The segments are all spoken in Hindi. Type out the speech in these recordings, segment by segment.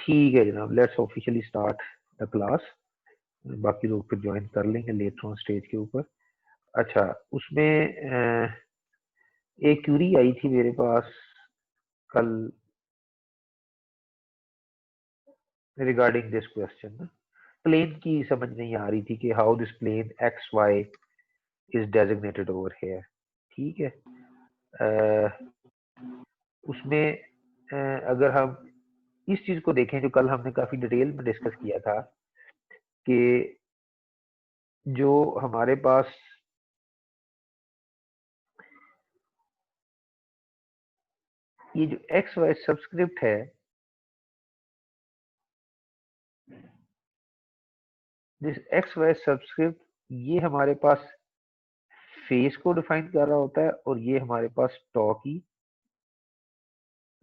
ठीक है जनाब, let's officially start the class. बाकी लोग फिर ज्वाइन कर लेंगे लेटर ऑन स्टेज के ऊपर। अच्छा, उसमें एक क्यूरी आई थी मेरे पास कल रिगार्डिंग दिस क्वेश्चन ना। प्लेन की समझ नहीं आ रही थी कि how this plane X Y is designated over here. ठीक है, उसमें अगर हम इस चीज को देखें जो कल हमने काफी डिटेल में डिस्कस किया था कि जो हमारे पास ये जो एक्स वाई सब्सक्रिप्ट है, दिस एक्स वाई सब्सक्रिप्ट, ये हमारे पास फेस को डिफाइन कर रहा होता है और ये हमारे पास टॉ की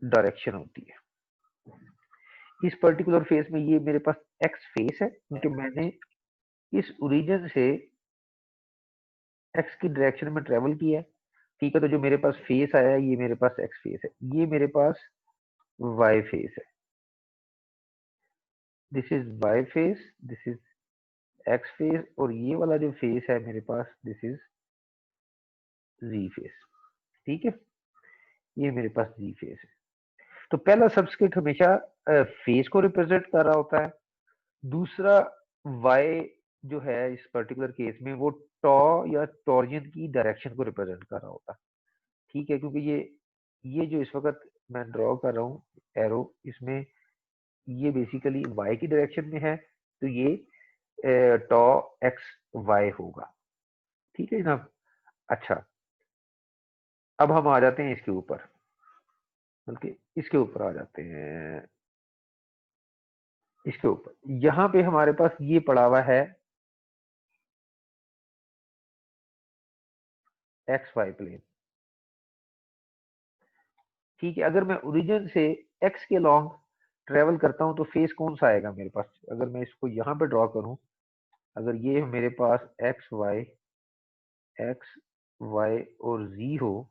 डायरेक्शन होती है। इस पर्टिकुलर फेस में ये मेरे पास एक्स फेस है क्योंकि मैंने इस ओरिजिन से एक्स की डायरेक्शन में ट्रेवल किया है। ठीक है, तो जो मेरे पास फेस आया है ये मेरे पास एक्स फेस है, ये मेरे पास वाई फेस है। This is Y face, this is X face, और ये वाला जो फेस है मेरे पास दिस इज जी फेस। ठीक है, ये मेरे पास जी फेस है। तो पहला सब्सक्रिप्ट हमेशा फेस को रिप्रेजेंट कर रहा होता है, दूसरा वाई जो है इस पर्टिकुलर केस में वो टॉ या टॉर्जन की डायरेक्शन को रिप्रेजेंट कर रहा होता है। ठीक है, क्योंकि ये जो इस वक्त मैं ड्रॉ कर रहा हूँ एरो, इसमें ये बेसिकली वाई की डायरेक्शन में है, तो ये टॉ एक्स वाई होगा। ठीक है जनाब। अच्छा, अब हम आ जाते हैं इसके ऊपर, बल्कि इसके ऊपर आ जाते हैं, इसके ऊपर यहाँ पे हमारे पास ये पड़ा हुआ है एक्स वाई प्लेन। ठीक है, अगर मैं ओरिजिन से एक्स के लॉन्ग ट्रेवल करता हूं तो फेस कौन सा आएगा मेरे पास? अगर मैं इसको यहाँ पे ड्रॉ करूं, अगर ये मेरे पास एक्स वाई और जी हो,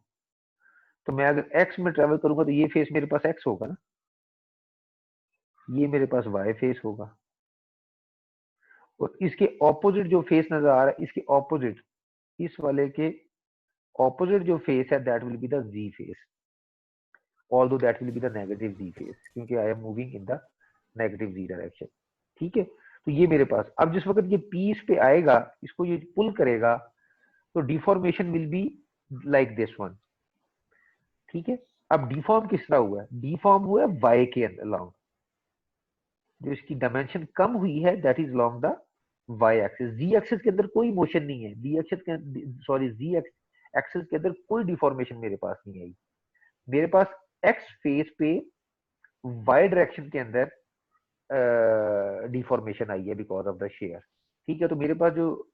तो मैं अगर एक्स में ट्रेवल करूंगा तो ये फेस मेरे पास एक्स होगा ना, ये मेरे पास वाई फेस होगा, और इसके ऑपोजिट जो फेस नजर आ रहा है, इसके ऑपोजिट, इस वाले के ऑपोजिट जो फेस है that will be the Z face, although that will be the negative z phase, क्योंकि I am moving in the negative z direction। ठीक है, तो ये मेरे पास अब जिस वक्त ये पी इस पे आएगा, इसको ये पुल करेगा, तो deformation will be like this one. ठीक है, अब डिफॉर्म किस तरह हुआ है? डिफॉर्म हुआ है वाई के अलोंग, जो इसकी डायमेंशन कम हुई है that is long the Y axis. Z axis के अंदर कोई मोशन नहीं है, डी एक्सिस के, सॉरी जी एक्सिस के अंदर कोई डिफॉर्मेशन मेरे पास नहीं आई। मेरे पास एक्स फेस पे वाई डायरेक्शन के अंदर डिफॉर्मेशन आई है बिकॉज ऑफ द शेयर। ठीक है, तो मेरे पास जो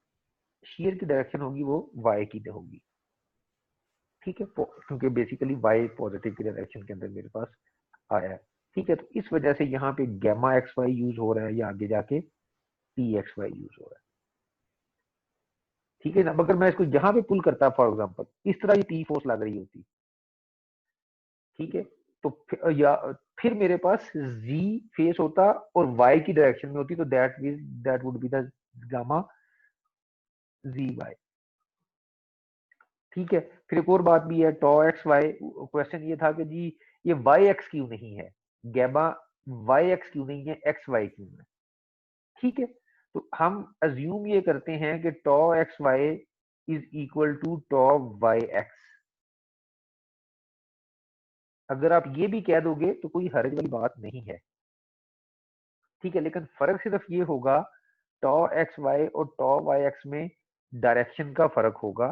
शेयर की डायरेक्शन होगी वो वाई की होगी। ठीक है, क्योंकि बेसिकली वाई पॉजिटिव की डायरेक्शन के अंदर मेरे पास आया है। ठीक है, तो इस वजह से यहाँ पे गैमा एक्स वाई यूज हो रहा है या आगे जाके पी एक्स वाई यूज हो रहा है। ठीक है ना, अगर मैं इसको यहाँ पे पुल करता फॉर एग्जाम्पल, इस तरह ये पी फोर्स लग रही होती। ठीक है, तो फिर मेरे पास जी फेस होता और वाई की डायरेक्शन में होती, तो that would be the gamma Z Y. ठीक है, फिर एक और बात भी है, टॉ एक्स वाई, क्वेश्चन ये था कि जी ये वाई एक्स क्यों नहीं है, गैमा वाई एक्स क्यों नहीं है, एक्स वाई क्यों है? ठीक है, तो हम अज्यूम ये करते हैं कि tau X Y is equal to tau Y X. अगर आप ये भी कह दोगे तो कोई हर्ज वाली बात नहीं है। ठीक है, लेकिन फर्क सिर्फ ये होगा, टॉ एक्स वाई और टॉ वाई एक्स में डायरेक्शन का फर्क होगा।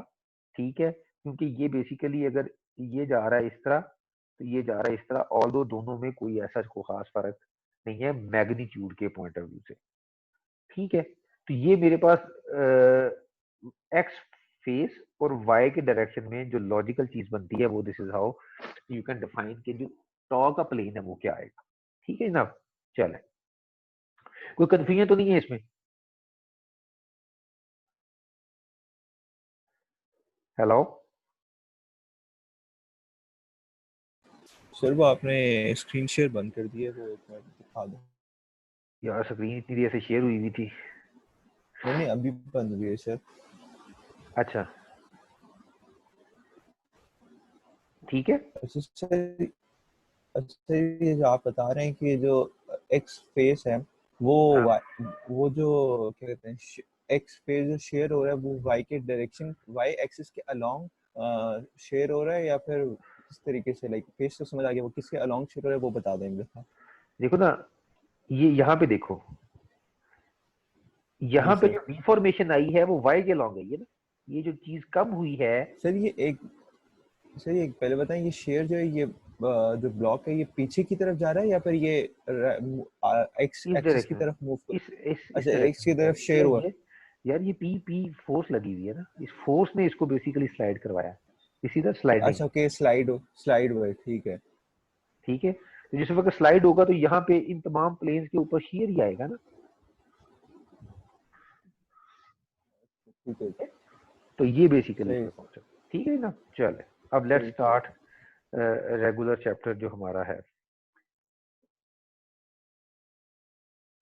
ठीक है, क्योंकि ये बेसिकली अगर ये जा रहा है इस तरह तो ये जा रहा है इस तरह, ऑल्दो दोनों में कोई ऐसा को खास फर्क नहीं है मैग्नीट्यूड के पॉइंट ऑफ व्यू से। ठीक है, तो ये मेरे पास एक्स फेस और वाई के डायरेक्शन में जो लॉजिकल चीज बनती है वो this is how you can define कि जो टॉ का प्लेन है वो क्या आएगा। ठीक है जनाब, चले, कोई कंफ्यूजन तो नहीं है इसमें? हेलो सर वो आपने स्क्रीन शेयर बंद कर दिया, वो एक मिनट दिखा दो। यार स्क्रीन इतनी देर से शेयर हुई थी। नहीं अभी बंद हुई है सर। अच्छा ठीक है। अच्छा सर, अच्छा ये जो आप बता रहे हैं कि जो एक्स फेस है वो हाँ वो जो क्या कहते हैं एक्स फेस जो शेयर हो रहा है वो वाई के डायरेक्शन वाई एक्सिस के अलोंग शेयर हो रहा है या फिर किस तरीके से, लाइक फेस तो समझ आ गया, वो किसके अलोंग शेयर हो रहा है वो बता देंगे। देखो ना, ये यहाँ पे देखो, जी यहाँ पे सर। जो डिफॉर्मेशन आई है वो वाई के लॉन्ग है, ये ना, ये जो चीज कम हुई है। सर ये एक सर ये पहले बताएं, ये शेयर जो है ये जो ब्लॉक है ये पीछे की तरफ जा रहा है या फिर ये एक्स इस एक्सिस की डायरेक्शन में, तरफ मूव कर। इस अच्छा एक्स डायरेक्शन की में तरफ शेयर यार हुआ। ये, यार ये पी पी फोर्स लगी हुई है ना, इस फोर्स ने इसको बेसिकली स्लाइड करवाया, इसी तरह स्लाइडिंग। अच्छा ओके, स्लाइड हुआ है, ठीक है। ठीक है, तो जिस वक्त स्लाइड होगा तो यहाँ पे इन तमाम प्लेन्स के ऊपर शेयर ही आएगा ना। ठीक है। तो ये बेसिकली सही इसमें कॉन्सेप्ट। ठीक है ना, चले अब लेट्स सही। स्टार्ट रेगुलर चैप्टर जो हमारा है।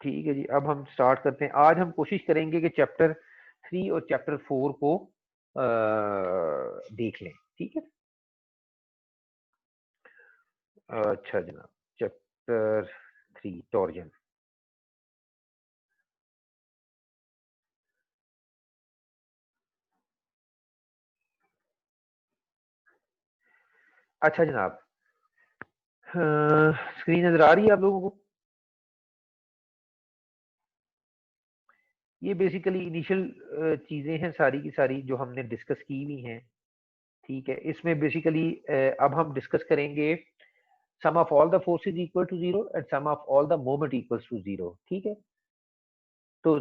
ठीक है जी, अब हम स्टार्ट करते हैं। आज हम कोशिश करेंगे कि चैप्टर 3 और चैप्टर 4 को देख लें। ठीक है, अच्छा जनाब, चैप्टर 3 टॉर्जन। अच्छा जनाब, स्क्रीन नजर आ रही है आप लोगों को? ये बेसिकली इनिशियल चीजें हैं सारी की सारी जो हमने डिस्कस की हुई हैं। ठीक है, इसमें बेसिकली अब हम डिस्कस करेंगे sum of all the forces equal to zero and sum of all the moment equals to zero. ठीक है, तो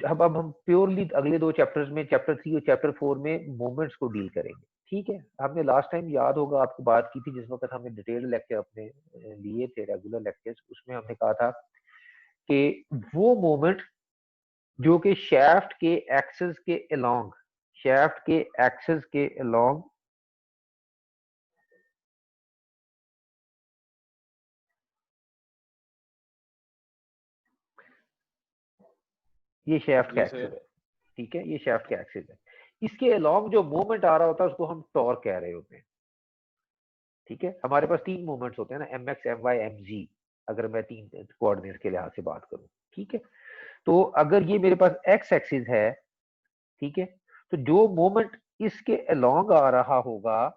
अब हम प्योरली अगले दो चैप्टर्स में, चैप्टर 3 और चैप्टर 4 में मोमेंट्स को डील करेंगे। ठीक है, हमने लास्ट टाइम याद होगा आपको बात की थी जिस वक्त हमने डिटेल्ड लेक्चर अपने लिए थे, रेगुलर लेक्चर्स, उसमें हमने कहा था कि वो मोमेंट जो कि शैफ्ट के एक्सेस के अलोंग, शैफ्ट के एक्सेस के अलोंग ये शैफ्ट का जी एक्सेस सर। है। ठीक है, ये शैफ्ट का एक्सेस है, इसके अलोंग जो मूवमेंट आ रहा होता है उसको हम टॉर्क कह रहे होते हैं। ठीक है, हमारे पास तीन मूवमेंट्स होते हैं ना, M X M Y M Z, अगर मैं तीन कोऑर्डिनेट्स के लिहाज से बात करूं। ठीक है, तो अगर ये मेरे पास एक्स एक्सिस है, ठीक है, तो जो मोमेंट इसके अलोंग आ रहा होगा,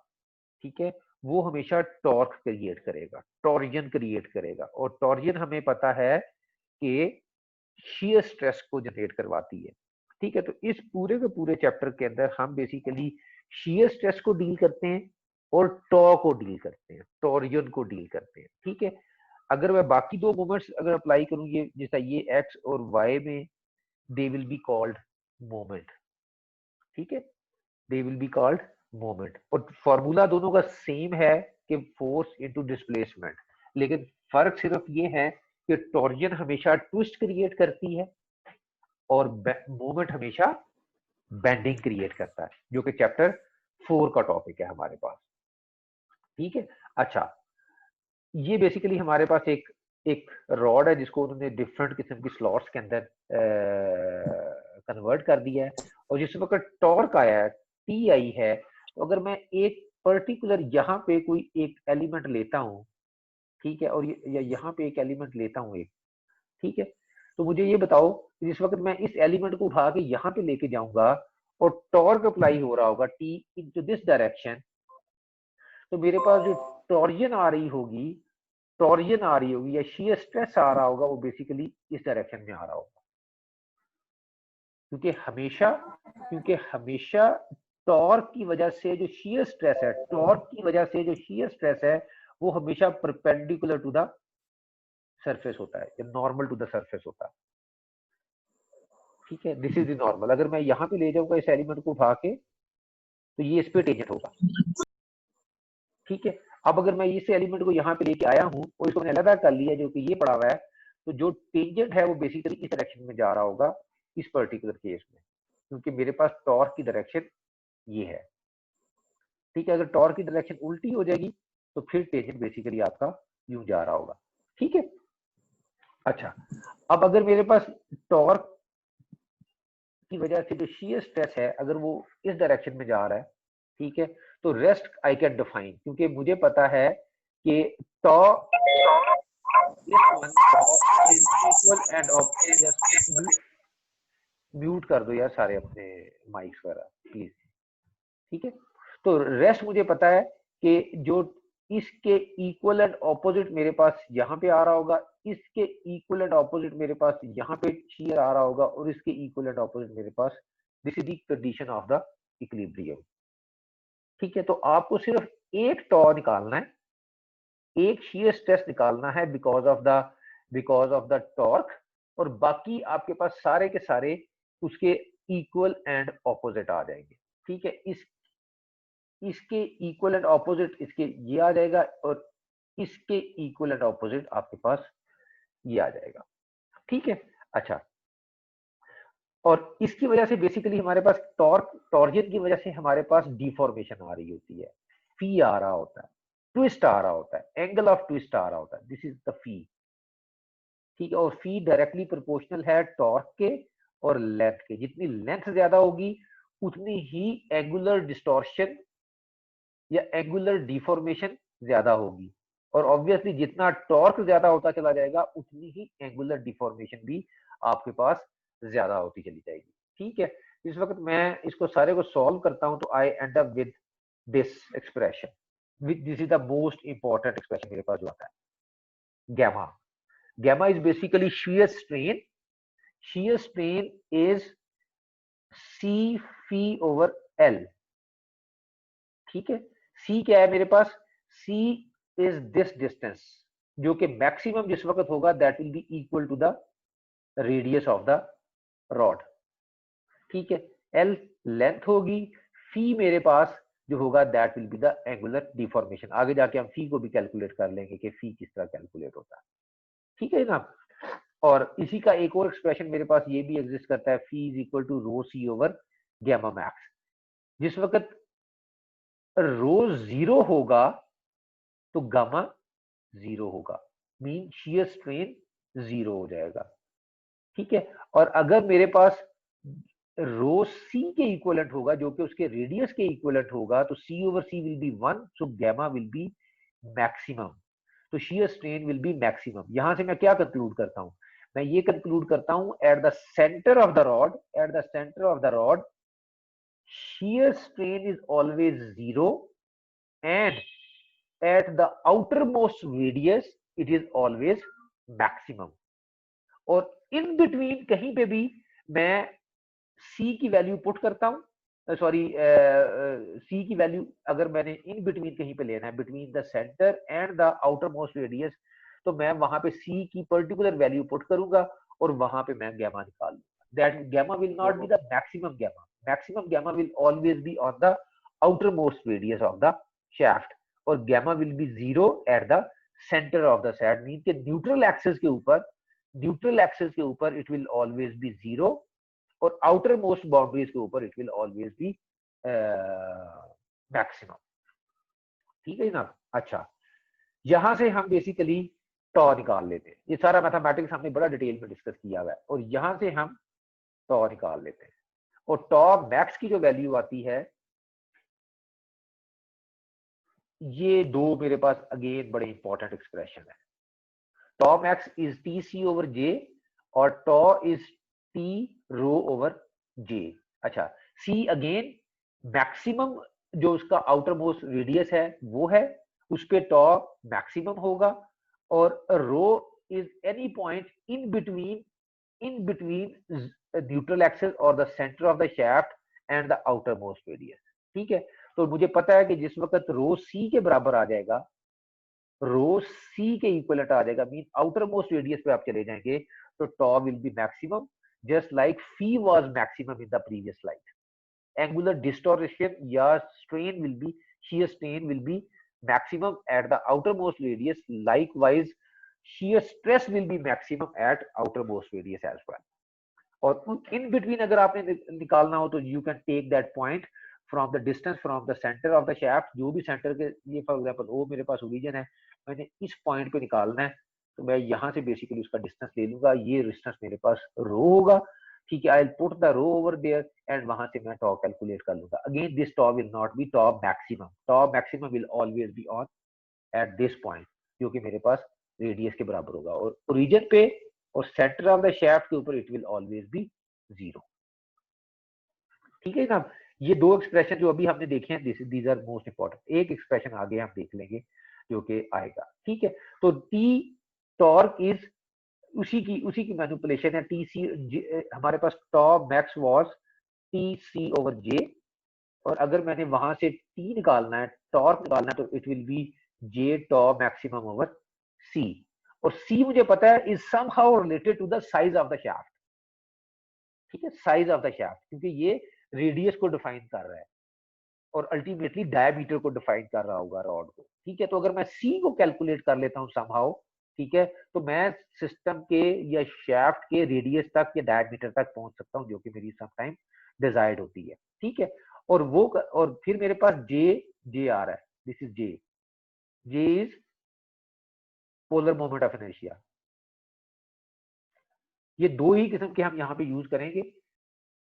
ठीक है, वो हमेशा टॉर्क क्रिएट करेगा, टॉर्जन क्रिएट करेगा, और टॉर्जन हमें पता है कि shear स्ट्रेस को जनरेट करवाती है। ठीक है, तो इस पूरे के पूरे चैप्टर के अंदर हम बेसिकली shear स्ट्रेस को डील करते हैं और टॉ को डील करते हैं, टॉर्जन को डील करते हैं। ठीक है, अगर मैं बाकी दो मोमेंट्स अगर अप्लाई करूं, ये जैसा ये एक्स और वाई में, they will be called moment. ठीक है, they will be called moment, और फॉर्मूला दोनों का सेम है कि फोर्स इनटू डिस्प्लेसमेंट, लेकिन फर्क सिर्फ ये है कि टॉर्जन हमेशा ट्विस्ट क्रिएट करती है और मूवमेंट हमेशा बेंडिंग क्रिएट करता है, जो कि चैप्टर 4 का टॉपिक है हमारे पास। ठीक है, अच्छा, ये बेसिकली हमारे पास एक एक रॉड है जिसको उन्होंने डिफरेंट किस्म की स्लॉट्स के अंदर कन्वर्ट कर दिया है, और जिस वक्त टॉर्क आया है, टी आई है, तो अगर मैं एक पर्टिकुलर यहाँ पे कोई एक एलिमेंट लेता हूँ, ठीक है, और या यहाँ पे एक एलिमेंट लेता हूँ एक, ठीक है, तो मुझे ये बताओ कि जिस वक्त मैं इस एलिमेंट को उठा के यहाँ पे लेके जाऊंगा और टॉर्क अप्लाई हो रहा होगा टी इनटू दिस डायरेक्शन, तो मेरे पास जो टॉर्जन आ रही होगी, टॉर्जन आ रही होगी या शियर स्ट्रेस आ रहा होगा, वो बेसिकली इस डायरेक्शन में आ रहा होगा, क्योंकि हमेशा टॉर्क की वजह से जो शियर स्ट्रेस है, टॉर्क की वजह से जो शियर स्ट्रेस है, वो हमेशा परपेंडिकुलर टू द सरफेस होता है, या नॉर्मल टू द सरफेस होता है। ठीक है, दिस इज द नॉर्मल। अगर मैं यहाँ पे ले जाऊंगा इस एलिमेंट को उठा के, तो ये इस पे टेंजेंट होगा। ठीक है, अब अगर मैं इस एलिमेंट को यहाँ पे लेके आया हूँ और इसको मैंने अलग कर लिया जो कि ये पड़ा हुआ है, तो जो टेंजेंट है वो बेसिकली इस डायरेक्शन में जा रहा होगा इस पर्टिकुलर केस में, क्योंकि मेरे पास टॉर्क की डायरेक्शन ये है। ठीक है, अगर टॉर्क की डायरेक्शन उल्टी हो जाएगी तो फिर टेंजेंट बेसिकली आपका यूं जा रहा होगा। ठीक है, अच्छा, अब अगर मेरे पास टॉर्क की वजह से जो shear स्ट्रेस है अगर वो इस डायरेक्शन में जा रहा है, ठीक है, तो रेस्ट आई कैन डिफाइन, क्योंकि मुझे पता है कि टॉ इक्वल एंड ऑफ, म्यूट कर दो यार सारे अपने माइक्स वगैरह प्लीज, ठीक है। तो रेस्ट मुझे पता है कि जो इसके इक्वल एंड ऑपोजिट मेरे पास यहाँ पे आ रहा होगा, इसके इक्वल एंड ऑपोजिट मेरे पास यहाँ पे shear आ रहा होगा, और इसके इक्वल एंड ऑपोजिट मेरे पास, this is the condition of the equilibrium, ठीक है। तो आपको सिर्फ एक टॉ निकालना है, एक shear स्ट्रेस निकालना है बिकॉज ऑफ द टॉर्क, और बाकी आपके पास सारे के सारे उसके इक्वल एंड ऑपोजिट आ जाएंगे, ठीक है। इसके इक्वल एंड ऑपोजिट इसके ये आ जाएगा, और इसके इक्वल एंड ऑपोजिट आपके पास ये आ जाएगा, ठीक है। अच्छा, और इसकी वजह से बेसिकली हमारे पास टॉर्जन की वजह से हमारे पास डिफॉर्मेशन आ रही होती है, फी आ रहा होता है, ट्विस्ट आ रहा होता है, एंगल ऑफ ट्विस्ट आ रहा होता है, दिस इज द फी, ठीक है। और फी डायरेक्टली प्रोपोर्शनल है टॉर्क के और लेंथ के, जितनी लेंथ ज्यादा होगी उतनी ही एंगुलर डिस्टॉर्शन या एंगुलर डिफॉर्मेशन ज्यादा होगी, और ऑब्वियसली जितना टॉर्क ज्यादा होता चला जाएगा उतनी ही एंगुलर डिफॉर्मेशन भी आपके पास ज्यादा होती चली जाएगी, ठीक है। इस वक्त मैं इसको सारे को सॉल्व करता हूं तो I end up with this expression, this is the most important expression मेरे पास जो आता है, gamma. Gamma is basically shear strain, shear strain is c phi over l, ठीक है। c क्या है मेरे पास, c इज दिस डिस्टेंस, जो कि मैक्सिमम जिस वक्त होगा that will be equal to the radius of the rod, ठीक है। l लेंथ होगी, फी मेरे पास जो होगा that will be the angular deformation. आगे जाके हम फी को भी कैलकुलेट कर लेंगे कि फी किस तरह कैलकुलेट होता है, ठीक है ना। और इसी का एक और एक्सप्रेशन मेरे पास ये भी एग्जिस्ट करता है, phi is equal to rho C over gamma max. जिस वक्त रो जीरो होगा तो गामा जीरो होगा, मीन shear स्ट्रेन जीरो हो जाएगा, ठीक है। और अगर मेरे पास रो सी के इक्वलेंट होगा जो कि उसके रेडियस के इक्वलेंट होगा, तो C over C will be 1, so gamma will be maximum, तो shear strain will be maximum. यहां से मैं क्या कंक्लूड करता हूं, मैं ये कंक्लूड करता हूं eight the centre of the rod, eight the centre of the rod shear strain is always zero, and at the outermost radius it is always maximum, और इन बिटवीन कहीं पे भी मैं c की वैल्यू पुट करता हूं, सॉरी c की वैल्यू अगर मैंने इन बिटवीन कहीं पे लेना है, between the centre and the outer most radius, तो मैं वहां पे c की पर्टिकुलर वैल्यू पुट करूंगा और वहां पे मैं गैमा निकाल लूंगा। That gamma will not be the maximum gamma, maximum gamma will always be on the outer most radius of the shaft, और gamma will be zero at the centre of the shaft, mean के न्यूट्रल एक्सिस के ऊपर, न्यूट्रल एक्सिस के ऊपर it will always be zero, और आउटर मोस्ट बाउंड्रीज के ऊपर it will always be maximum, ठीक है ना। अच्छा, यहां से हम बेसिकली टॉ निकाल लेते हैं, ये सारा मैथमेटिक्स हमने बड़ा डिटेल में डिस्कस किया हुआ है, और यहां से हम टॉ निकाल लेते हैं, और टॉ मैक्स की जो वैल्यू आती है, ये दो मेरे पास अगेन बड़े इंपॉर्टेंट एक्सप्रेशन है, tau max is T C over J, और tau is T rho over J. अच्छा, सी अगेन मैक्सिमम जो उसका आउटर मोस्ट रेडियस है वो है, उस पे टॉ मैक्सिमम होगा, और rho is any point in between neutral axis और the centre of the shaft and the outer most radius, ठीक है। तो मुझे पता है कि जिस वक्त रो सी के बराबर आ जाएगा, रो सी के इक्वलेंट आ जाएगा, मीन आउटर मोस्ट रेडियस पे आप चले जाएंगे, तो tau will be maximum, just like phi was maximum in the previous slide. Angular distortion या strain will be, shear strain will be maximum at the outermost radius, likewise shear stress will be maximum at outermost radius as well। और इन बिटवीन अगर आपने निकालना हो तो you can take that point from the distance from the centre of the shaft, जो भी सेंटर के लिए, फॉर एग्जांपल ओ मेरे पास ओरिजिन है, मैंने इस पॉइंट पे निकालना है, तो मैं यहाँ से बेसिकली उसका डिस्टेंस ले लूंगा, ये डिस्टेंस मेरे पास रो होगा, ठीक है। I will put the rho over there and वहां से मैं टॉ कैलकुलेट कर लूंगा। Again this tau will not be tau maximum will always be on at this point, जो कि मेरे पास रेडियस के बराबर होगा, और ओरिजिन पे और सेंटर ऑफ द शाफ्ट के ऊपर इट विल ऑलवेज बी 0, ठीक है ना। ये दो एक्सप्रेशन जो अभी हमने देखे हैं, दीज आर मोस्ट इंपॉर्टेंट। एक एक्सप्रेशन आगे हम देख लेंगे जो कि आएगा, ठीक है। तो टी टॉर्क इज उसी की मैनिपुलेशन है। टी सी हमारे पास tau max was T C over J, और अगर मैंने वहां से टी निकालना है, टॉर्क निकालना है, तो it will be J tau maximum over C, और सी मुझे पता है is somehow related to the size of the shaft, ठीक है, साइज ऑफ द शाफ्ट, क्योंकि ये रेडियस को डिफाइन कर रहा है और अल्टीमेटली डायमीटर को डिफाइन कर रहा होगा रॉड को, ठीक है। तो अगर मैं सी को कैलकुलेट कर लेता हूँ समहाउ, ठीक है, तो मैं सिस्टम के या शाफ्ट के रेडियस तक या डायमीटर तक पहुंच सकता हूँ, जो कि मेरी समटाइम डिजायर्ड होती है, ठीक है। और फिर मेरे पास जे जे आ रहा है, this is J, J is polar moment of inertia. ये दो ही किस्म के हम यहाँ पे यूज करेंगे,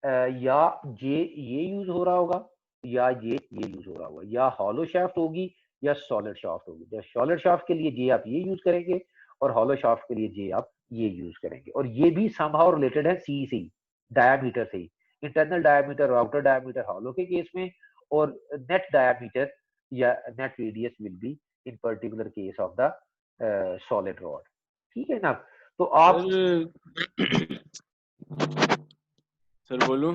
या जे ये यूज हो रहा होगा या ये यूज हो रहा होगा, या हॉलो शाफ्ट होगी या सॉलिड शाफ्ट होगी। जो सॉलिड शाफ्ट के लिए जे आप ये यूज करेंगे और हॉलो शाफ्ट के लिए जे आप ये यूज करेंगे, और ये भी समहाउ रिलेटेड है सी से ही, डायामीटर से ही। इंटरनल डायामीटर और आउटर डायामीटर हॉलो के केस में, और नेट डायामीटर या net radius will be in particular case of the solid rod, ठीक है ना। तो आप सर बोलूं?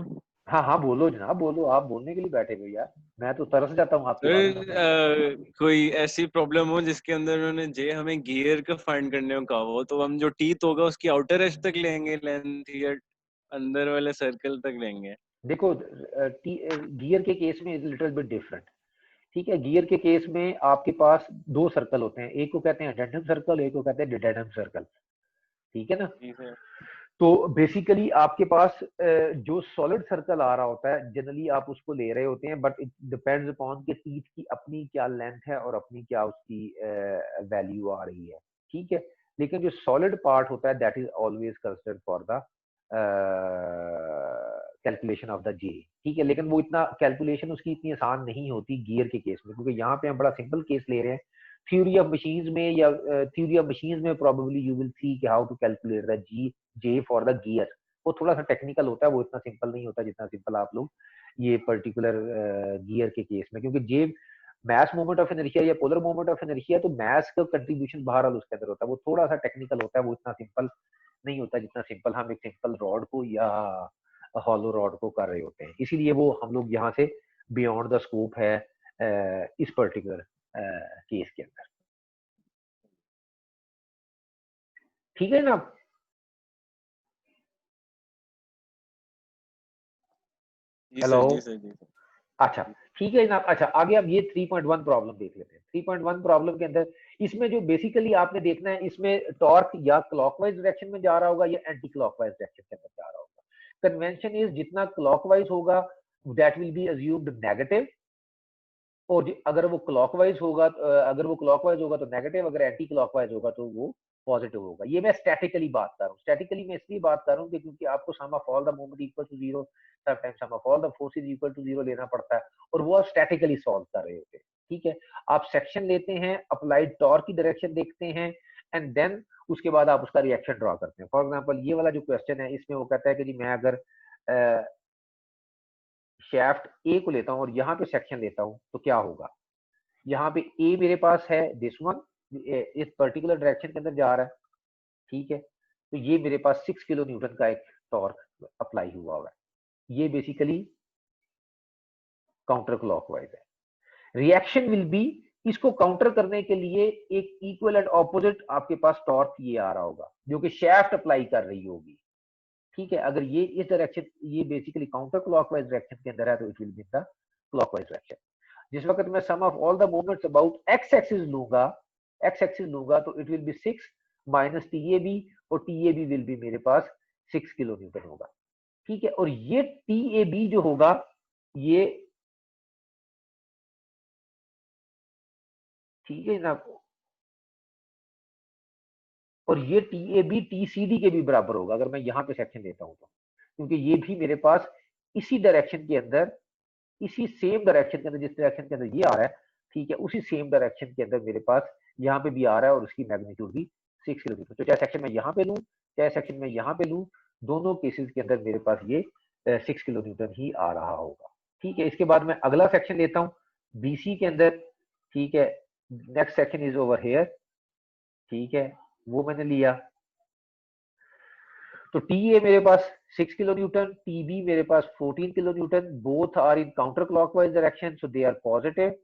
हाँ हाँ बोलो जनाब, बोलो, आप बोलने के लिए बैठे हो यार, मैं तो तरस जाता हूँ आपकी बात सुन के। कोई ऐसी प्रॉब्लम हो जिसके अंदर उन्होंने जे हमें गियर का फाइंड करने को कहा हो, तो हम जो टीथ होगा उसकी आउटर एज तक लेंगे लेंथ, या अंदर वाले सर्कल तक लेंगे? देखो गियर के केस में लिटिल बिट डिफरेंट, ठीक है। गियर के केस में आपके पास दो सर्कल होते हैं, एक को कहते हैं अडेंडम सर्कल, एक को कहते हैं डिडेंडम सर्कल, ठीक है ना। तो बेसिकली आपके पास जो सॉलिड सर्कल आ रहा होता है, जनरली आप उसको ले रहे होते हैं, बट इट डिपेंड्स अपॉन कि टीथ की अपनी क्या लेंथ है और अपनी क्या उसकी वैल्यू आ रही है, ठीक है। लेकिन जो सॉलिड पार्ट होता है that is always considered for the calculation of the J, ठीक है। लेकिन वो इतना कैलकुलेशन उसकी इतनी आसान नहीं होती गियर के केस में, क्योंकि यहाँ पे हम बड़ा सिंपल केस ले रहे हैं। थ्योरी ऑफ मशीन्स में या थ्योरी ऑफ मशीन्स में probably you will see how to calculate the G J for the gear, वो थोड़ा सा टेक्निकल होता है, वो इतना सिंपल नहीं होता जितना सिंपल आप लोग ये पर्टिकुलर गियर के केस में, क्योंकि जे मैस मोमेंट ऑफ इनर्शिया या पोलर मोमेंट ऑफ इनर्शिया, तो मैस का कंट्रीब्यूशन बहरहाल उसके अंदर होता है, वो थोड़ा सा टेक्निकल होता है, वो इतना सिंपल नहीं होता जितना सिंपल हम एक सिंपल रॉड को या हॉलो रॉड को कर रहे होते हैं। इसीलिए वो हम लोग यहाँ से बियॉन्ड द स्कोप है इस पर्टिकुलर केस के अंदर, ठीक है ना। हेलो, अच्छा ठीक है ना। अच्छा आगे अब ये 3.1 प्रॉब्लम देख लेते हैं। 3.1 प्रॉब्लम के अंदर इसमें जो बेसिकली आपने देखना है, इसमें टॉर्क या क्लॉकवाइज डायरेक्शन में जा रहा होगा या एंटी क्लॉकवाइज डायरेक्शन के अंदर जा रहा होगा। कन्वेंशन इज जितना क्लॉकवाइज होगा that will B assumed negative, और अगर वो क्लॉकवाइज होगा तो नेगेटिव, अगर एंटी क्लॉकवाइज होगा तो वो पॉजिटिव होगा। ये मैं स्टैटिकली बात कर रहा हूँ। स्टैटिकली मैं इसलिए बात कर रहा हूँ क्योंकि आपको sum of all the moment equal to zero, sometimes sum of all the forces equal to zero लेना पड़ता है, और वो आप स्टैटिकली सॉल्व कर रहे होते हैं, ठीक है। आप सेक्शन लेते हैं, अप्लाइड टॉर्क की डायरेक्शन देखते हैं, एंड देन उसके बाद आप उसका रिएक्शन ड्रॉ करते हैं। फॉर एग्जाम्पल ये वाला जो क्वेश्चन है, इसमें वो कहता है कि जी मैं अगर शाफ्ट ए को लेता हूँ और यहाँ पे सेक्शन लेता हूँ तो क्या होगा। यहाँ पे ए मेरे पास है दिस वन, इस पर्टिकुलर डायरेक्शन के अंदर जा रहा है, ठीक है। तो ये मेरे पास 6 किलो न्यूटन का एक टॉर्क अप्लाई हुआ है, ये बेसिकली काउंटर क्लॉकवाइज है। रिएक्शन विल बी, इसको काउंटर करने के लिए एक इक्वल एंड ऑपोजिट आपके पास टॉर्क ये आ रहा होगा जो कि शाफ्ट अप्लाई कर रही होगी, ठीक है। अगर ये इस डायरेक्शन, ये बेसिकली काउंटर क्लॉकवाइज डायरेक्शन के अंदर है तो it will be the clockwise direction. जिस वक्त मैं sum of all the moments about X axis लूंगा तो it will be 6 minus T A B, और T A B will be मेरे पास 6 किलो न्यूटन होगा, ठीक है। और ये टी ए बी जो होगा ये, ठीक है ना, और ये T A B T C D के भी बराबर होगा अगर मैं यहाँ पे सेक्शन लेता हूँ तो, क्योंकि ये भी मेरे पास इसी डायरेक्शन के अंदर, इसी सेम डायरेक्शन के अंदर, जिस डायरेक्शन के अंदर ये आ रहा है, ठीक है, उसी सेम डायरेक्शन के अंदर मेरे पास यहाँ पे भी आ रहा है और उसकी मैग्नीट्यूड भी 6 किलोमीटर। तो चाहे सेक्शन मैं यहाँ पे लूँ, चाहे सेक्शन मैं यहाँ पे लूँ, दोनों केसेस के अंदर मेरे पास ये 6 किलोमीटर ही आ रहा होगा। ठीक है, इसके बाद मैं अगला सेक्शन लेता हूँ बीसी के अंदर। ठीक है, next section is over here. ठीक है, वो मैंने लिया। तो टी ए मेरे पास 6 किलो न्यूटन, टी बी मेरे पास 14 kilo newton, both are in counter clockwise direction, so they are positive.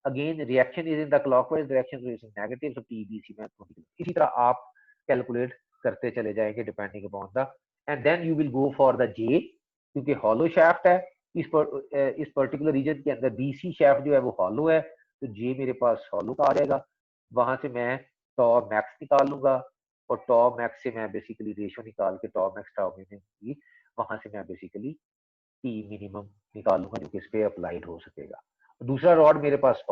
Again reaction is in the clockwise direction, so it's negative, so T B C में 20। इसी तरह आप कैलकुलेट करते चले जाएंगे depending upon the, and then you will go for the जे, क्योंकि हॉलो शाफ्ट है इस पर्टिकुलर रीजन के अंदर, बीसी शाफ्ट जो है वो हॉलो है, तो जे मेरे पास हॉलो का आ जाएगा। वहां से मैं टॉ मैक्स निकाल लूंगा और टॉ मैक्स से मैं बेसिकली रेशियो निकाल के टॉ मैक्स टॉ मिनिमम, वहां से मैं बेसिकली टी मिनिमम निकाल लूंगा जो कि इस पे अप्लाइड हो सकेगा। दूसरा रॉड मेरे पास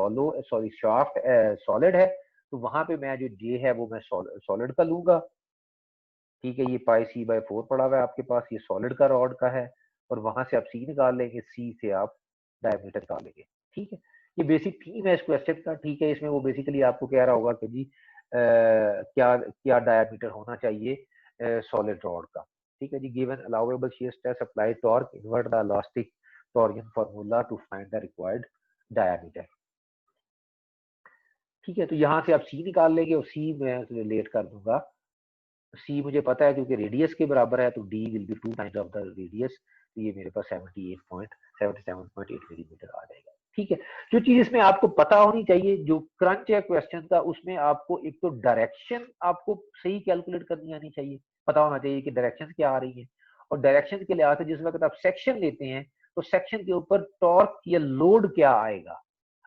शाफ्ट सॉलिड है, तो वहां पे मैं जो जे है वो मैं सॉलिड का लूंगा। ठीक है, ये पाई सी बाय 4 पड़ा हुआ है आपके पास, ये सॉलिड का रॉड का है, और वहां से आप सी निकाल लेंगे, सी से आप डायमीटर निकालेंगे। ठीक है, ये बेसिक थीम है इस क्वेश्चन का। ठीक है, इसमें वो बेसिकली आपको कह रहा होगा कि जी क्या क्या डायमीटर होना चाहिए सॉलिड रॉड का। ठीक है जी, given allowable shear stress apply torque, invert the elastic torsion formula to find the required diameter. ठीक है, तो यहाँ से आप सी निकाल लेंगे और सी मैं रिलेट कर दूंगा, सी मुझे पता है क्योंकि रेडियस के बराबर है, तो D will be 2 times of the radius, तो ये मेरे पास 77.8 मिलीमीटर आ जाएगा। ठीक है, जो चीज इसमें आपको पता होनी चाहिए, जो क्रंच है क्वेश्चन का, उसमें आपको एक तो डायरेक्शन आपको सही कैलकुलेट करनी आनी चाहिए, पता होना चाहिए कि डायरेक्शन क्या आ रही है, और डायरेक्शन के लिहाज से जिस वक्त आप सेक्शन लेते हैं तो सेक्शन के ऊपर टॉर्क या लोड क्या आएगा।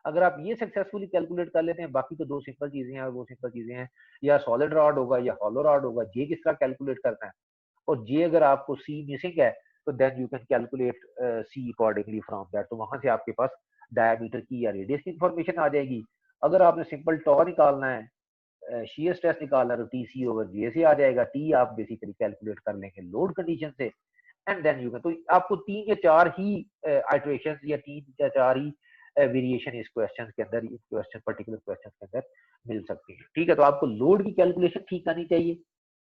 अगर आप ये सक्सेसफुली कैलकुलेट कर लेते हैं, बाकी तो दो सिंपल चीजें हैं, और वो सिंपल चीजें हैं, या सॉलिड रॉड होगा या हॉलो रॉड होगा, जे किस तरह कैलकुलेट करना है, और जे अगर आपको सी मिसिंग है तो then you can calculate C accordingly from that, तो वहां से आपके पास डायमीटर की या रेडियस की इंफॉर्मेशन आ जाएगी। अगर आपने सिंपल टॉ निकालना है, शीयर स्ट्रेस निकालना है, तो टी सी ओवर जे से आ जाएगा, टी आप बेसिकली कैलकुलेट कर लेंगे लोड कंडीशन से, एंड देन यू कैन, तो आपको 3 या 4 ही आइटरेशन या 3 या 4 ही वेरिएशन इस क्वेश्चन के अंदर, इस क्वेश्चन पर्टिकुलर क्वेश्चन के अंदर मिल सकती है। ठीक है, तो आपको लोड की कैलकुलेशन ठीक आनी चाहिए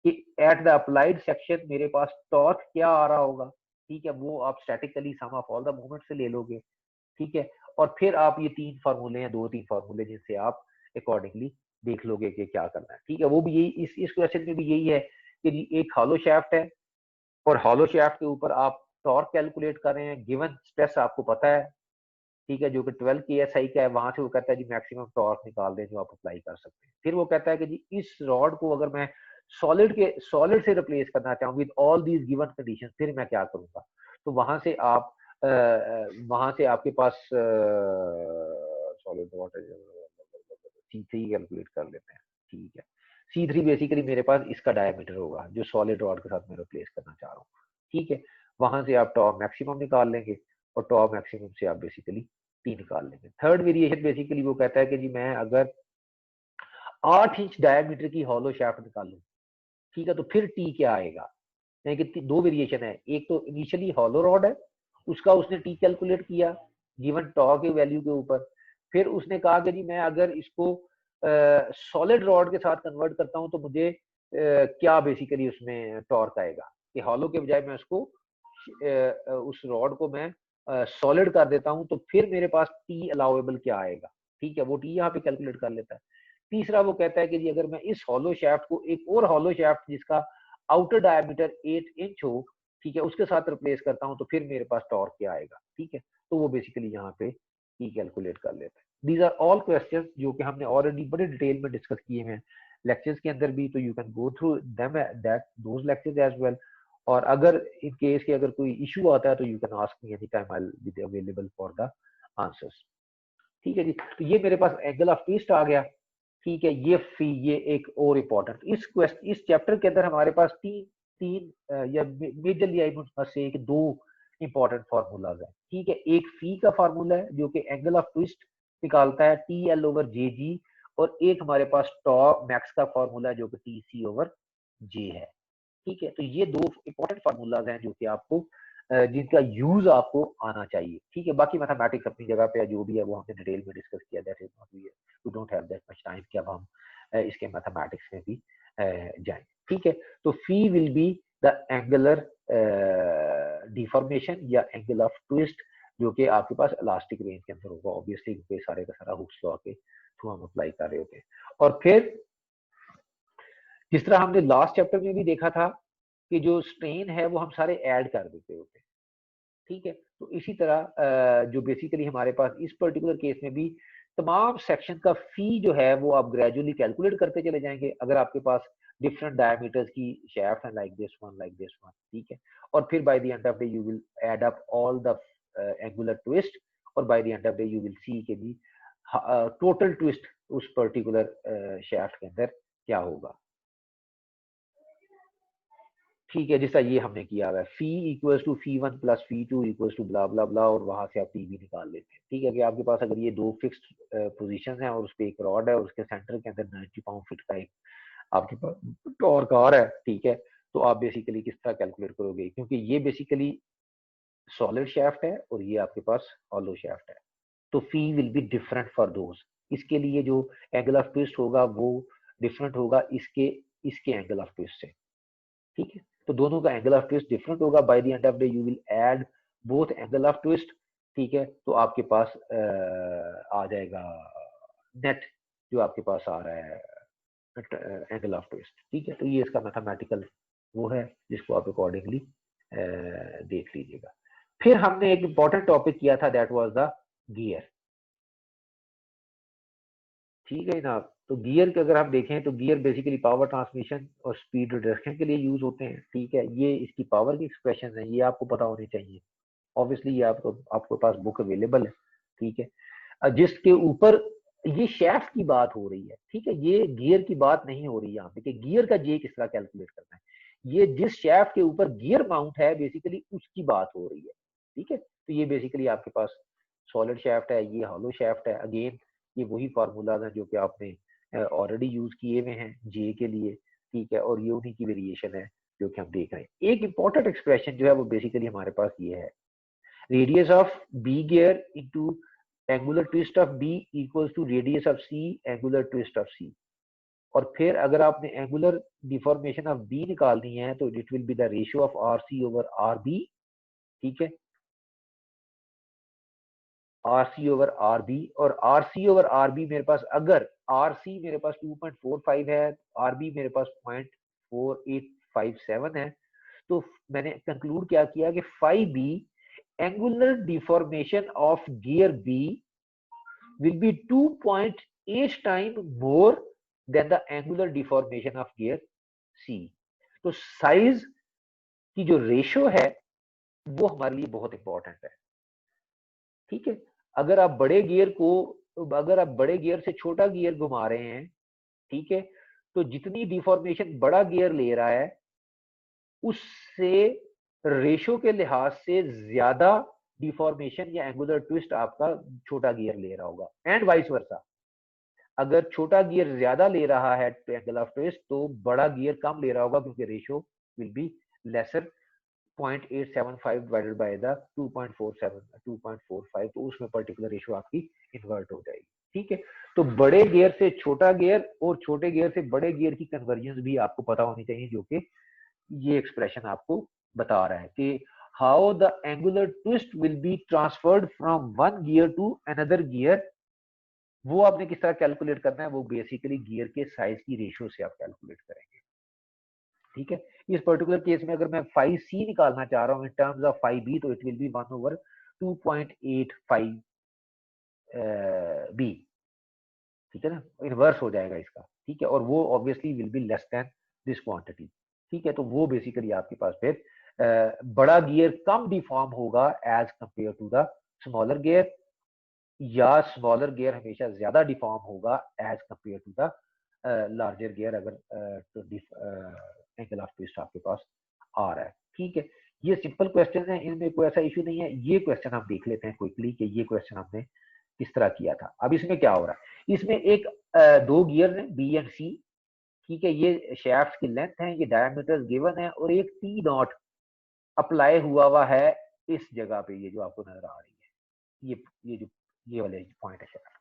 कि एट द अप्लाइड सेक्शन मेरे पास टॉर्क क्या आ रहा होगा। ठीक है, वो आप statically sum of all the movement से ले लोगे। ठीक है, और फिर आप ये 3 फार्मूले हैं, 2-3 फार्मूले जिनसे आप अकॉर्डिंगली देख लोगे कि क्या करना है। ठीक है, वो भी यही इस क्वेश्चन में भी यही है कि एक हॉलो शाफ्ट है और हॉलो शाफ्ट के ऊपर आप टॉर्क कैलकुलेट कर रहे हैं, गिवन स्ट्रेस आपको पता है, ठीक है, जो कि 12 KSI का है, वहां से वो कहता है जी मैक्सिमम टॉर्क निकाल दें जो आप अप्लाई कर सकते हैं। फिर वो कहता है कि जी इस रॉड को अगर मैं सॉलिड से रिप्लेस करना चाहूँ with all these given condition, फिर मैं क्या करूंगा। तो वहां से आप वहां से आपके पास सॉलिड रॉड C3 कैलकुलेट कर लेते हैं। ठीक है, C3 बेसिकली मेरे पास इसका डायमीटर होगा जो सॉलिड रॉड के साथ मैं रिप्लेस करना चाह रहा हूँ। ठीक है, वहां से आप टॉप मैक्सिमम निकाल लेंगे और टॉप मैक्सिमम से आप बेसिकली टी निकाल लेंगे। थर्ड वेरिएशन बेसिकली वो कहता है कि जी मैं अगर 8 इंच डायमीटर की हॉलो शाफ्ट निकालूं, ठीक है, तो फिर टी क्या आएगा। यानी कि 2 वेरिएशन है, एक तो इनिशियली हॉलो रॉड है, उसका उसने टी कैलकुलेट किया गिवन टॉ के वैल्यू के ऊपर, फिर उसने कहा कि जी मैं अगर इसको सॉलिड रॉड के साथ कन्वर्ट करता हूं तो मुझे क्या बेसिकली उसमें टॉर्क आएगा, कि हॉलो के बजाय मैं उसको उस रॉड को मैं सॉलिड कर देता हूं तो फिर मेरे पास टी अलाउएबल क्या आएगा। ठीक है, वो टी यहाँ पे कैलकुलेट कर लेता है। तीसरा वो कहता है कि जी अगर मैं इस हॉलो शाफ्ट को एक और हॉलो शाफ्ट जिसका आउटर डायमीटर 8 इंच हो, ठीक है, उसके साथ रिप्लेस करता हूं तो फिर मेरे पास टॉर्क क्या आएगा। ठीक है, तो वो बेसिकली यहाँ पे टी कैलकुलेट कर लेता है। दीज आर ऑल क्वेश्चंस जो कि हमने ऑलरेडी बड़े डिटेल में डिस्कस किए हैं लेक्चर्स के अंदर भी, तो you can go through them that those lectures as well. और अगर इन केस के अगर कोई इशू आता है तो you can ask me any time, I will be available for the answers. ठीक है जी, तो ये मेरे पास एंगल ऑफ ट्विस्ट आ गया। ठीक है, ये एक और इम्पोर्टेंट, इस चैप्टर के अंदर हमारे पास या मेजरली आई वुड से कि 2 इंपॉर्टेंट फार्मूलाज है। ठीक है, एक फी का फार्मूला है जो कि एंगल ऑफ ट्विस्ट निकालता है TL/JG, और एक हमारे पास टॉप मैक्स का फॉर्मूला है जो कि TC/J है। ठीक है, तो ये दो इंपॉर्टेंट फार्मूलाज हैं जो कि आपको जिनका यूज आपको आना चाहिए। ठीक है, बाकी मैथमेटिक्स अपनी जगह पे जो भी है वो हमने डिटेल में डिस्कस किया, that is not we don't have that much time कि अब हम इसके मैथमेटिक्स में भी जाएं। ठीक है, तो fee will be the angular deformation या एंगल ऑफ ट्विस्ट जो कि आपके पास इलास्टिक रेंज के अंदर होगा, ऑब्वियसली क्योंकि सारे का सारा हुक्स लॉ के थ्रू हम अप्लाई कर रहे होते हैं। और फिर जिस तरह हमने लास्ट चैप्टर में भी देखा था कि जो स्ट्रेन है वो हम सारे ऐड कर देते होते हैं। ठीक है, तो इसी तरह जो बेसिकली हमारे पास इस पर्टिकुलर केस में भी तमाम सेक्शन का फी जो है वो आप ग्रेजुअली कैलकुलेट करते चले जाएंगे अगर आपके पास डिफरेंट डायमीटर्स की शेफ्ट है लाइक दिस वन। ठीक है, और फिर by the end of day you will add up all the angular twist और by the end of day you will see के भी टोटल ट्विस्ट उस पर्टिकुलर शेफ्ट के अंदर क्या होगा। ठीक है, जैसा ये हमने किया हुआ है, phi equals to phi one plus phi two equals to blah blah blah, और वहां से आप टी भी निकाल लेते हैं। ठीक है, कि आपके पास अगर ये दो फिक्स्ड पोजीशन है और उस पे एक रॉड है और उसके सेंटर के अंदर 90 पाउंड फिट का एक आपके पास टॉर्क आ रहा है। ठीक है, तो आप बेसिकली किस तरह कैलकुलेट करोगे, क्योंकि ये बेसिकली सॉलिड शाफ्ट है और ये आपके पास हॉलो शाफ्ट है, तो fee will be different for those. इसके लिए जो एंगल ऑफ ट्विस्ट होगा वो डिफरेंट होगा इसके एंगल ऑफ ट्विस्ट से। ठीक है, तो दोनों का एंगल ऑफ ट्विस्ट डिफरेंट होगा। Bye the end of day you will add both angle of twist. ठीक है, तो आपके पास आ जाएगा नेट जो आपके पास आ रहा है एंगल ऑफ ट्विस्ट। ठीक है, तो ये इसका मैथमेटिकल वो है जिसको आप अकॉर्डिंगली देख लीजिएगा। फिर हमने एक इंपॉर्टेंट टॉपिक किया था, दैट वाज द गियर। ठीक है ना, तो गियर के अगर हम देखें तो गियर बेसिकली पावर ट्रांसमिशन और स्पीड रिडक्शन के लिए यूज होते हैं। ठीक है, ये इसकी पावर की एक्सप्रेशन है, ये आपको पता होनी चाहिए। ऑब्वियसली ये आपके पास बुक अवेलेबल है। ठीक है, जिसके ऊपर ये शेफ्ट की बात हो रही है। ठीक है, ये गियर की बात नहीं हो रही यहाँ पे कि गियर का जे किस तरह कैलकुलेट करना है। ये जिस शेफ्ट के ऊपर गियर माउंट है बेसिकली उसकी बात हो रही है। ठीक है, तो ये बेसिकली आपके पास सॉलिड शेफ्ट है, ये हॉलो शेफ्ट है। अगेन ये वही फार्मूलाज हैं जो कि आपने ऑलरेडी यूज किए हुए हैं जे के लिए। ठीक है, और ये उन्हीं की वेरिएशन है जो कि हम देख रहे हैं। एक इंपॉर्टेंट एक्सप्रेशन जो है वो बेसिकली हमारे पास ये है, radius of B gear into angular twist of B equals to radius of C angular twist of C. और फिर अगर आपने एंगुलर डिफॉर्मेशन ऑफ बी निकालनी है तो it will be the ratio of R C over R B. ठीक है, R C over R B, और R C over R B मेरे पास, अगर आर सी मेरे पास 2.45 है, आर बी मेरे पास 0.4857 है, तो मैंने कंक्लूड क्या किया कि 5b angular deformation of gear B will be 2.8 time more than the angular deformation of gear C. तो साइज की जो रेशो है वो हमारे लिए बहुत इंपॉर्टेंट है। ठीक है, अगर आप बड़े गियर से छोटा गियर घुमा रहे हैं, ठीक है, तो जितनी डिफॉर्मेशन बड़ा गियर ले रहा है उससे रेशो के लिहाज से ज्यादा डिफॉर्मेशन या एंगुलर ट्विस्ट आपका छोटा गियर ले रहा होगा, एंड वाइस वर्सा। अगर छोटा गियर ज्यादा ले रहा है एंगल ऑफ ट्विस्ट तो बड़ा गियर कम ले रहा होगा, क्योंकि ratio will be lesser 0.875 divided by the 2.45, तो उसमें पर्टिकुलर रेशो आपकी इन्वर्ट हो जाएगी। ठीक है, तो बड़े गियर से छोटा गियर और छोटे गियर से बड़े गियर की कन्वर्जन भी आपको पता होनी चाहिए, जो कि ये एक्सप्रेशन आपको बता रहा है कि how the angular twist will be transferred from one gear to another gear. वो आपने किस तरह कैलकुलेट करना है, वो बेसिकली गियर के साइज की रेशियो से आप कैलकुलेट करेंगे। ठीक है, इस पर्टिकुलर केस में अगर मैं 5c निकालना चाह रहा हूँ इन टर्म्स ऑफ 5b, तो इट विल बी 1/2.85 b। ठीक है ना, इनवर्स हो जाएगा इसका। ठीक है, और वो obviously will be less than this quantity. ठीक है, तो वो बेसिकली आपके पास फिर बड़ा गियर कम डिफॉर्म होगा as compared to the smaller gear, या स्मॉलर गियर हमेशा ज्यादा डिफॉर्म होगा as compared to the larger gear, अगर एंगल ऑफ ट्विस्ट आपके पास आ रहा है। ठीक है, ये सिंपल क्वेश्चन है, इनमें कोई ऐसा इशू नहीं है। ये क्वेश्चन हम देख लेते हैं क्विकली कि ये क्वेश्चन हमने किस तरह किया था। अब इसमें क्या हो रहा है, इसमें एक दो गियर है बी एंड सी, ठीक है, ये शाफ्ट की लेंथ है, ये डायमीटर गिवन है, और एक टी नॉट अप्लाई हुआ है इस जगह पे, ये जो आपको नजर आ रही है, ये जो ये वाले पॉइंट है शाफ्ट,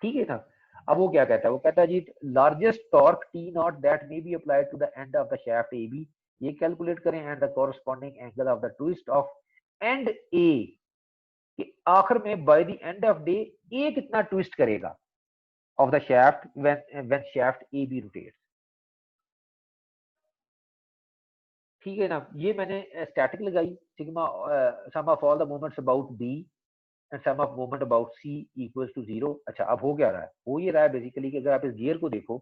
ठीक है ना। अब वो क्या कहता है, वो कहता है जी largest torque T not that may be applied to the end of the shaft A B, ये कैलकुलेट करें, and the corresponding angle of the twist of end A, कि आखिर में by the end of day A कितना ट्विस्ट करेगा of the shaft when shaft A B rotates, ठीक है ना। ये मैंने स्टैटिक लगाई, sigma sum of all the moments about B and sum of moment about C equals to 0। अच्छा, अब हो क्या रहा है, हो ये रहा है बेसिकली कि अगर आप इस गियर को देखो,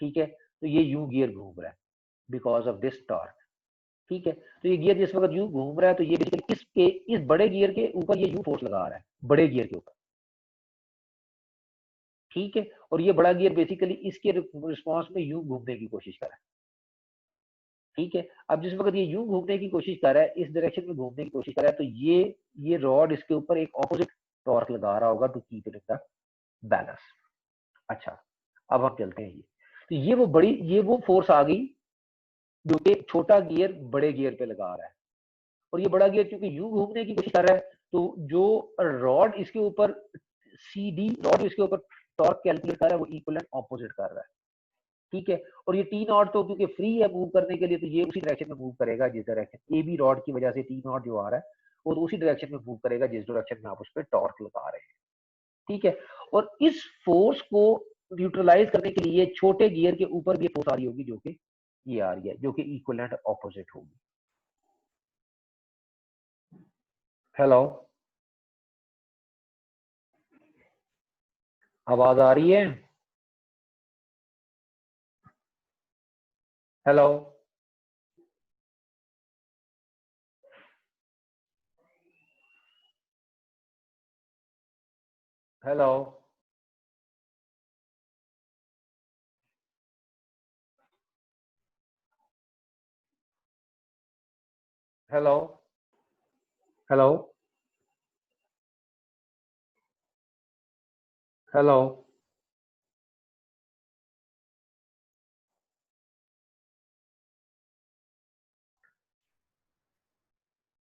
ठीक है, तो ये यूं गियर घूम रहा है बिकॉज ऑफ दिस टॉर्क, ठीक है। तो ये गियर जिस वक्त यूं घूम रहा है, तो ये बेसिकली इस बड़े गियर के ऊपर ये यूं फोर्स लगा रहा है, बड़े गियर के ऊपर, ठीक है, और ये बड़ा गियर बेसिकली इसके रिस्पॉन्स में यूं घूमने की कोशिश कर रहा है, ठीक है। अब जिस वक्त ये यूं घूमने की कोशिश कर रहा है, इस डायरेक्शन में घूमने की कोशिश कर रहा है, तो ये रॉड इसके ऊपर एक ऑपोजिट टॉर्क लगा रहा होगा to keep it in the balance. अच्छा, अब हम चलते हैं, ये तो ये वो फोर्स आ गई जो कि छोटा गियर बड़े गियर पे लगा रहा है, और ये बड़ा गियर क्योंकि यूं घूमने की कोशिश कर रहा है, तो जो रॉड इसके ऊपर सी डी रॉड इसके ऊपर टॉर्क कैलकुलेट कर रहा है, वो इक्वलेंट ऑपोजिट कर रहा है, ठीक है। और ये टी नॉट तो क्योंकि फ्री है मूव करने के लिए, तो ये उसी डायरेक्शन में मूव करेगा जिस डायरेक्शन ए बी रॉड की वजह से टी नॉट जो आ रहा है, वो तो उसी डायरेक्शन में मूव करेगा जिस डायरेक्शन में आप उस पर टॉर्क लगा रहे हैं, ठीक है। और इस फोर्स को न्यूट्रलाइज करने के लिए छोटे गियर के ऊपर भी फोर्स आ रही होगी, जो कि ये आ रही है, जो कि इक्वलेंट ऑपोजिट होगी। हेलो, आवाज आ रही है? Hello, hello, hello, hello, hello.